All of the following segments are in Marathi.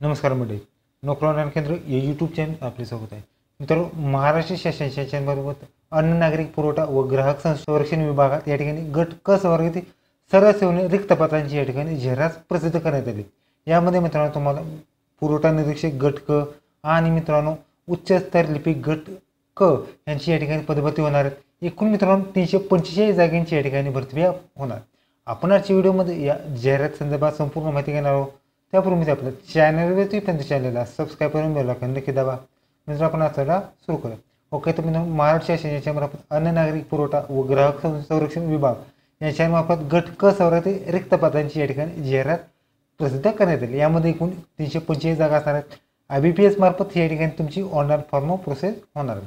नमस्कार मंडळी, नोकरी ऑनलाईन केंद्र या यूट्यूब चॅनल आपले स्वागत आहे. मित्रांनो, महाराष्ट्र शासन शासनामार्फत अन्न नागरिक पुरवठा व ग्राहक संरक्षण विभागात या ठिकाणी गट क संवर्गातील सर्व सेवेने रिक्त पदांची या ठिकाणी जाहिरात प्रसिद्ध करण्यात आली. यामध्ये मित्रांनो तुम्हाला पुरवठा निरीक्षक गट क आणि मित्रांनो उच्च स्तर लिपिक गट क यांची या ठिकाणी पदभरती होणार आहेत. एकूण मित्रांनो 345 जागांची या ठिकाणी भरती होणार. आपण आजच्या व्हिडिओमध्ये या जाहिरात संदर्भात संपूर्ण माहिती घेणार आहोत. त्यापूर्वी आपल्या चॅनलवरती पण चॅनलला सबस्क्राईब करून बेल आयकॉन नक्की दाबा. मित्रांनो, आपण आजचा सुरू करूया. ओके, तर मित्रांनो, महाराष्ट्र शासनाच्या मार्फत अन्न नागरिक पुरवठा व ग्राहक संरक्षण विभाग यांच्या मार्फत गट क संवर्गातील रिक्त पदांची या ठिकाणी जाहिरात प्रसिद्ध करण्यात आली. यामध्ये एकूण 345 जागा असणार आहेत. IBPS मार्फत या ठिकाणी तुमची ऑनलाईन फॉर्म प्रोसेस होणार आहे.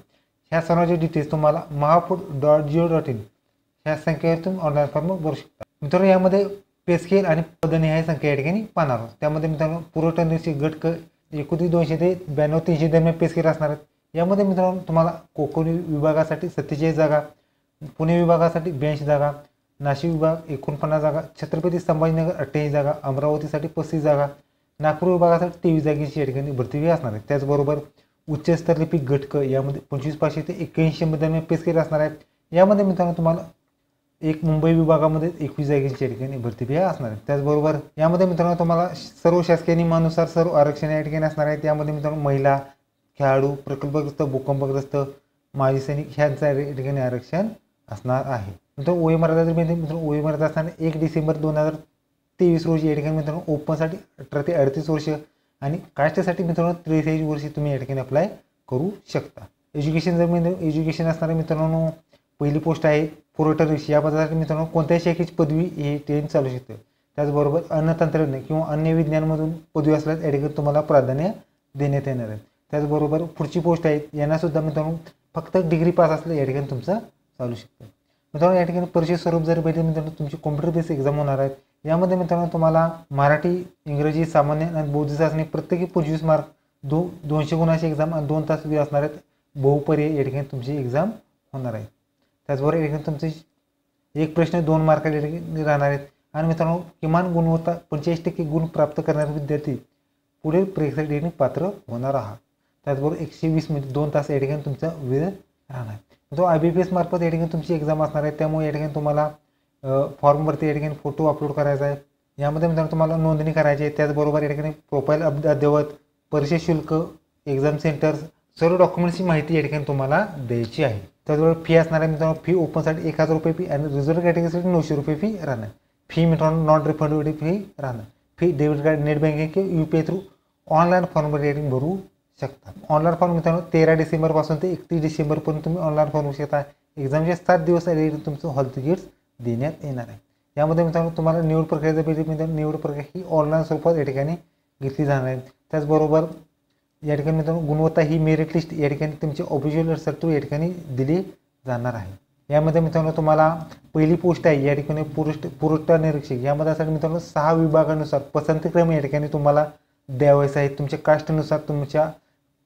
ह्या सर्वांचे डिटेल्स तुम्हाला mahapur.go.in ह्या संख्येवर तुम्ही ऑनलाईन फॉर्म भरू शकता. मित्रांनो, यामध्ये पे स्केल आणि पदनिहाय संख्या या ठिकाणी पाहणार आहोत. त्यामध्ये मित्रांनो पुरवठा निरीक्षक गट क 29,200 ते 92,300 दरम्यान पे स्केल असणार आहेत. यामध्ये मित्रांनो तुम्हाला कोकण विभागासाठी 47 जागा, पुणे विभागासाठी 82 जागा, नाशिक विभाग 49 जागा, छत्रपती संभाजीनगर 88 जागा, अमरावतीसाठी 35 जागा, नागपूर विभागासाठी 23 जागेची या ठिकाणी भरती असणार आहे. त्याचबरोबर उच्च स्तर लिपिक गट क यामध्ये 25,500 ते 81 दरम्यान पे स्केल असणार आहेत. यामध्ये मित्रांनो तुम्हाला एक मुंबई विभागामध्ये 21 जागेची या ठिकाणी भरती असणार आहे. त्याचबरोबर यामध्ये मित्रांनो तुम्हाला सर्व शासकीय नियमानुसार सर्व आरक्षण या ठिकाणी असणार आहे. त्यामध्ये मित्रांनो महिला, खेळाडू, प्रकल्पग्रस्त, भूकंपग्रस्त, माजी सैनिक ह्यांचं या ठिकाणी आरक्षण असणार आहे. मित्रांनो, मित्रांनो वयोमर्यादा असणार 1 डिसेंबर 2023 रोजी या ठिकाणी मित्रांनो ओपनसाठी 18 ते 38 वर्ष आणि कास्टसाठी मित्रांनो 43 वर्षी तुम्ही या ठिकाणी अप्लाय करू शकता. एज्युकेशन जर एज्युकेशन असणारे मित्रांनो पहिली पोस्ट आहे पुरवठा निरीक्षक. या पदासाठी मित्रांनो कोणत्याही शाखेची पदवी हे ट्रेन चालू शकते. त्याचबरोबर अन्न तंत्रज्ञान किंवा अन्य विज्ञानमधून पदवी असल्यास या ठिकाणी तुम्हाला प्राधान्य देण्यात येणार आहे. त्याचबरोबर पुढची पोस्ट आहे यांनासुद्धा मित्रांनो फक्त डिग्री पास असलं या ठिकाणी तुमचं चालू शकतं. मित्रांनो, या ठिकाणी परीक्षे स्वरूप जर पाहिजे मित्रांनो तुमची कॉम्प्युटर बेस एक्झाम होणार आहेत. यामध्ये मित्रांनो तुम्हाला मराठी, इंग्रजी, सामान्य आणि बौद्ध चाचणी प्रत्येकी 25 मार्क, 200 गुणाची एक्झाम आणि 2 तास असणार आहेत. बहुपर्याय या ठिकाणी तुमची एक्झाम होणार आहे. त्याचबरोबर या ठिकाणी तुमचे एक प्रश्न 2 मार्काचे या ठिकाणी राहणार आहेत. आणि मित्रांनो किमान गुणवत्ता 45% गुण प्राप्त करणारे विद्यार्थी पुढील परीक्षेसाठी पात्र होणार आहात. त्याचबरोबर 120 मिनिट 2 तास या ठिकाणी तुमचा वेळ राहणार आहे. तो IBPS मार्फत या ठिकाणी तुमची एक्झाम असणार आहे. त्यामुळे या ठिकाणी तुम्हाला फॉर्मवरती या ठिकाणी फोटो अपलोड करायचा आहे. यामध्ये मित्रांनो तुम्हाला नोंदणी करायची आहे. त्याचबरोबर या ठिकाणी प्रोफाईल अद्ययावत, परीक्षा शुल्क, एक्झाम सेंटर्स सर्व डॉक्युमेंट्सची माहिती या ठिकाणी तुम्हाला द्यायची आहे. त्याचबरोबर फी असणार आहे मित्रांनो. फी ओपनसाठी 1,000 रुपये फी आणि रिझर्व्ह कॅटेगरीसाठी 900 रुपये फी राहणार. फी मित्रांनो नॉन रिफंडेबल फी राहणार. Fee debit card, net banking किंवा UPI through online form rating भरू शकता. ऑनलाईन फॉर्म मित्रांनो 13 डिसेंबरपासून ते 31 डिसेंबरपर्यंत तुम्ही ऑनलाईन फॉर्म भरू शकता. एक्झामचे 7 दिवस तुमचं हॉल तिकीट्स देण्यात येणार आहे. यामध्ये मित्रांनो तुम्हाला निवड प्रक्रियेचा मित्रांनो निवड प्रक्रिया ही ऑनलाईन स्वरूपात या ठिकाणी घेतली जाणार आहे. त्याचबरोबर या ठिकाणी मित्रांनो गुणवत्ता ही मेरिट लिस्ट या ठिकाणी तुमची ऑफिशियल सर्टिफिकेट या ठिकाणी दिली जाणार आहे. यामध्ये मित्रांनो तुम्हाला पहिली पोस्ट आहे या ठिकाणी पुरवठा निरीक्षक. यामध्ये असा मित्रांनो 6 विभागानुसार पसंतीक्रम या ठिकाणी तुम्हाला द्यावायचा आहे. तुमच्या कास्टनुसार तुमच्या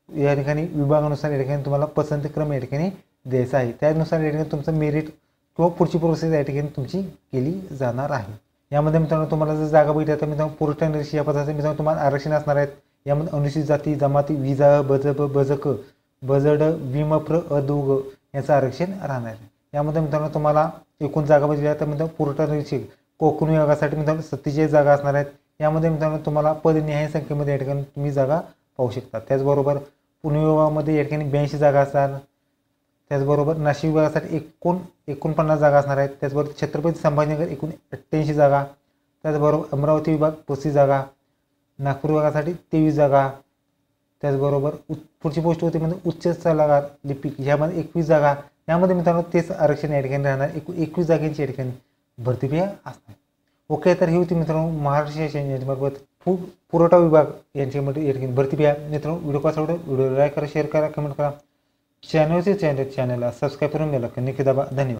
या ठिकाणी विभागानुसार या ठिकाणी तुम्हाला पसंतीक्रम या ठिकाणी द्यायचा आहे. त्यानुसार या ठिकाणी तुमचं मेरिट किंवा पुढची प्रोसेस या ठिकाणी तुमची केली जाणार आहे. यामध्ये मित्रांनो तुम्हाला जर जागा बघितल्या तर मित्रांनो पुरवठा निरीक्षक या पदासाठी मित्रांनो तुम्हाला आरक्षण असणार आहेत. यामध्ये अनुसूचित जाती, जमाती, विजा, बजब, बजक, बजड, विमप्र, अदुग याचं आरक्षण राहणार आहे. यामध्ये मित्रांनो तुम्हाला एकूण जागा बघितल्या तर मित्रांनो पुरवठा निरीक्षक कोकण विभागासाठी मित्रांनो 47 जागा असणार आहेत. यामध्ये मित्रांनो तुम्हाला पदनिहाय संख्येमध्ये या ठिकाणी तुम्ही जागा पाहू शकता. त्याचबरोबर पुणे विभागामध्ये या ठिकाणी 82 जागा असणार. त्याचबरोबर नाशिक विभागासाठी 49 जागा असणार आहेत. त्याचबरोबर छत्रपती संभाजीनगर 88 जागा. त्याचबरोबर अमरावती विभाग 35 जागा, नागपूर विभागासाठी 23 जागा. त्याचबरोबर पुढची पोस्ट होती म्हणजे उच्च सल्लागार लिपिक ह्यामध्ये 21 जागा. यामध्ये मित्रांनो तेच आरक्षण या ठिकाणी राहणार. 21 जागांची या ठिकाणी भरती असणार. ओके, तर ही होती मित्रांनो महाराष्ट्र शासनामार्फत पुरवठा विभाग यांच्यामध्ये या ठिकाणी भरती मित्रांनो व्हिडिओ कसा वाटला व्हिडिओ लाईक करा, शेअर करा, कमेंट करा. चॅनलला सबस्क्राईब करून द्या. नक्की दाबा. धन्यवाद.